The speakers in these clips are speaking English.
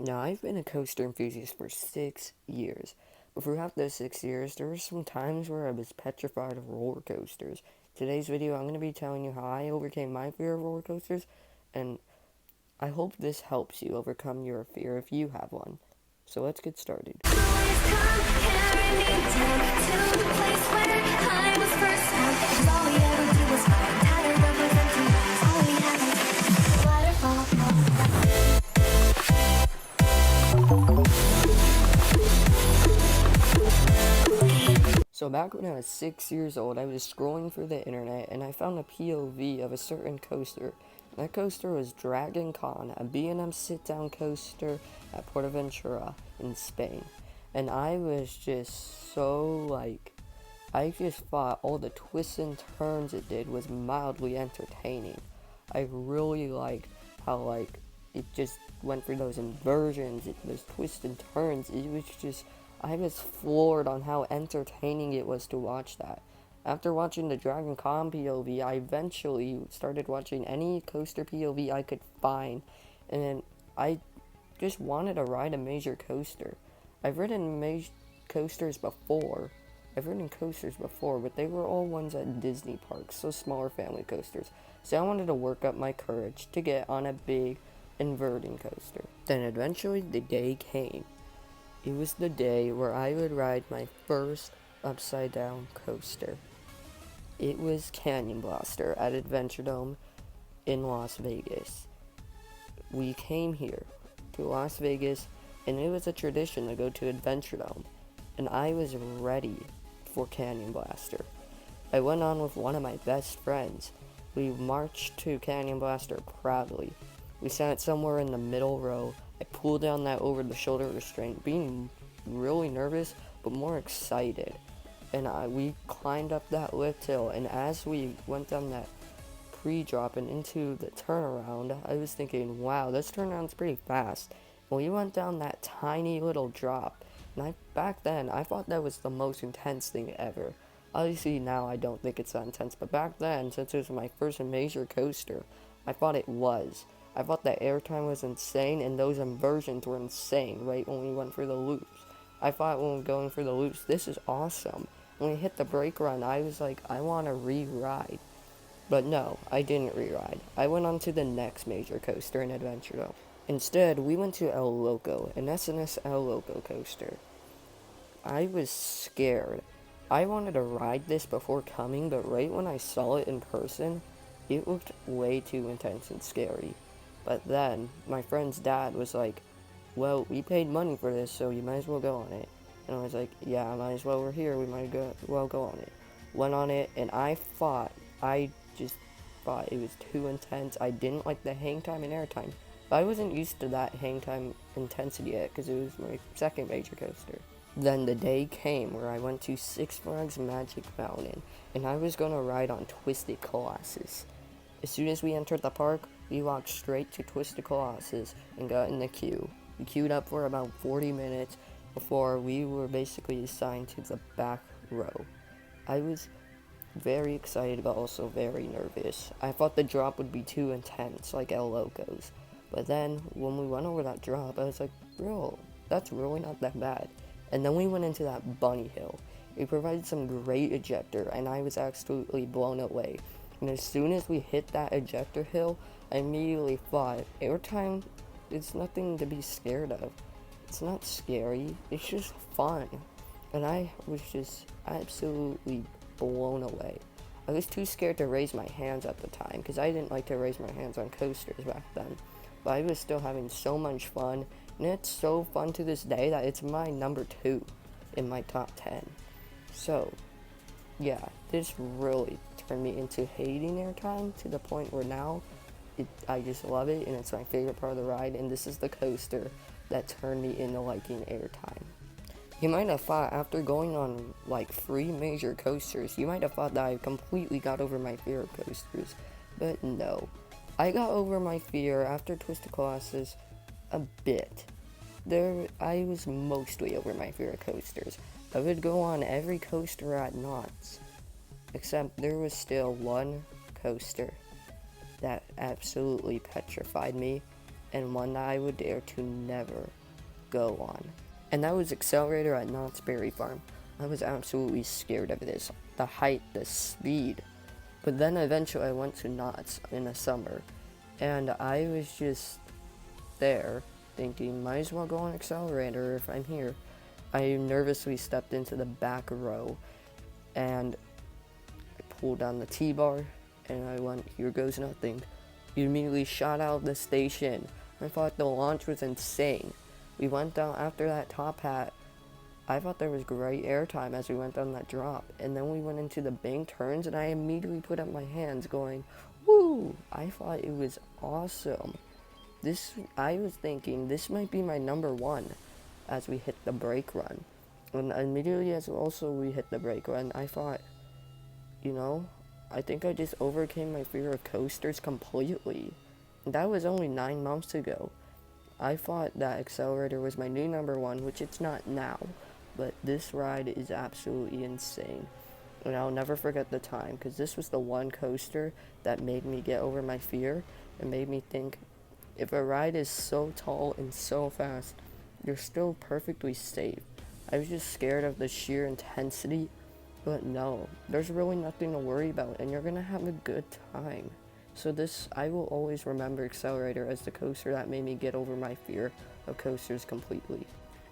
Now, I've been a coaster enthusiast for 6 years, but throughout those 6 years, there were some times where I was petrified of roller coasters. Today's video, I'm going to be telling you how I overcame my fear of roller coasters, and I hope this helps you overcome your fear if you have one. So let's get started. So back when I was 6 years old, I was scrolling through the internet and I found a POV of a certain coaster. That coaster was Dragon Con, a B&M sit-down coaster at Portaventura in Spain. And I was just I just thought all the twists and turns it did was mildly entertaining. I really liked how it just went through those inversions, those twists and turns. It was just I was floored on how entertaining it was to watch that. After watching the Dragon Con POV, I eventually started watching any coaster POV I could find, and then I just wanted to ride a major coaster. I've ridden coasters before. I've ridden coasters before, but they were all ones at Disney parks, so smaller family coasters. So I wanted to work up my courage to get on a big inverting coaster. Then eventually the day came. It was the day where I would ride my first upside down coaster. It was Canyon Blaster at Adventure Dome in Las Vegas. We came here to Las Vegas, and it was a tradition to go to Adventure Dome, and I was ready for Canyon Blaster. I went on with one of my best friends. We marched to Canyon Blaster proudly. We sat somewhere in the middle row. I pulled down that over-the-shoulder restraint, being really nervous, but more excited. And we climbed up that lift hill, and as we went down that pre-drop and into the turnaround, I was thinking, wow, this turnaround's pretty fast. And we went down that tiny little drop, and back then, I thought that was the most intense thing ever. Obviously, now I don't think it's that intense, but back then, since it was my first major coaster, I thought it was. I thought the airtime was insane, and those inversions were insane right when we went through the loops. I thought when we were going through the loops, this is awesome. When we hit the brake run, I was like, I want to re-ride. But no, I didn't re-ride. I went on to the next major coaster in Adventure Dome. Instead, we went to El Loco, an SNS El Loco coaster. I was scared. I wanted to ride this before coming, but right when I saw it in person, it looked way too intense and scary. But then, my friend's dad was like, well, we paid money for this, so you might as well go on it. And I was like, yeah, might as well, we're here, we might well go on it. Went on it, and I just thought it was too intense. I didn't like the hang time and air time. But I wasn't used to that hang time intensity yet, because it was my second major coaster. Then the day came where I went to Six Flags Magic Mountain, and I was going to ride on Twisted Colossus. As soon as we entered the park, we walked straight to Twisted Colossus and got in the queue. We queued up for about 40 minutes before we were basically assigned to the back row. I was very excited but also very nervous. I thought the drop would be too intense like El Loco's. But then when we went over that drop, I was like, bro, that's really not that bad. And then we went into that bunny hill. It provided some great ejector, and I was absolutely blown away. And as soon as we hit that ejector hill, I immediately thought, airtime is nothing to be scared of. It's not scary, it's just fun. And I was just absolutely blown away. I was too scared to raise my hands at the time, because I didn't like to raise my hands on coasters back then. But I was still having so much fun, and it's so fun to this day that it's my number 2 in my top 10. So, yeah, this really turned me into hating airtime to the point where now I just love it, and it's my favorite part of the ride, and this is the coaster that turned me into liking airtime. You might have thought, after going on like 3 major coasters, you might have thought that I completely got over my fear of coasters, but no. I got over my fear after Twisted Colossus a bit. I was mostly over my fear of coasters. I would go on every coaster at Knott's, except there was still one coaster that absolutely petrified me, and one that I would dare to never go on. And that was Accelerator at Knott's Berry Farm. I was absolutely scared of this. The height, the speed. But then eventually I went to Knott's in the summer, and I was just there thinking, might as well go on Accelerator if I'm here. I nervously stepped into the back row, and I pulled down the T-bar, and I went, here goes nothing. We immediately shot out of the station. I thought the launch was insane. We went down after that top hat. I thought there was great airtime as we went down that drop, and then we went into the bank turns, and I immediately put up my hands going, woo! I thought it was awesome. I was thinking this might be my number one as we hit the brake run. And immediately as also we hit the brake run, I thought, you know, I think I just overcame my fear of coasters completely. That was only 9 months ago. I thought that Accelerator was my new number one, which it's not now, but this ride is absolutely insane. And I'll never forget the time, because this was the one coaster that made me get over my fear and made me think, if a ride is so tall and so fast, you're still perfectly safe. I was just scared of the sheer intensity, but no, there's really nothing to worry about, and you're gonna have a good time. So I will always remember Accelerator as the coaster that made me get over my fear of coasters completely.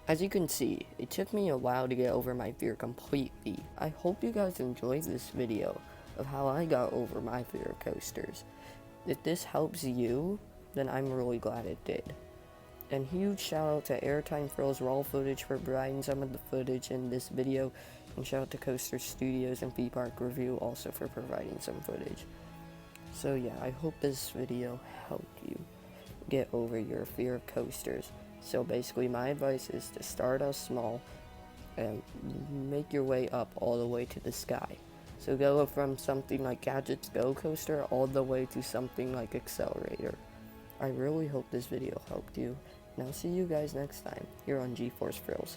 As you can see, it took me a while to get over my fear completely. I hope you guys enjoyed this video of how I got over my fear of coasters. If this helps you, then I'm really glad it did. And huge shout out to Airtime Thrills Raw Footage for providing some of the footage in this video, and shout out to Coaster Studios and Theme Park Review also for providing some footage. So yeah, I hope this video helped you get over your fear of coasters. So basically my advice is to start out small and make your way up all the way to the sky. So go from something like Gadgets Go Coaster all the way to something like Accelerator. I really hope this video helped you, and I'll see you guys next time here on GeForce Thrills.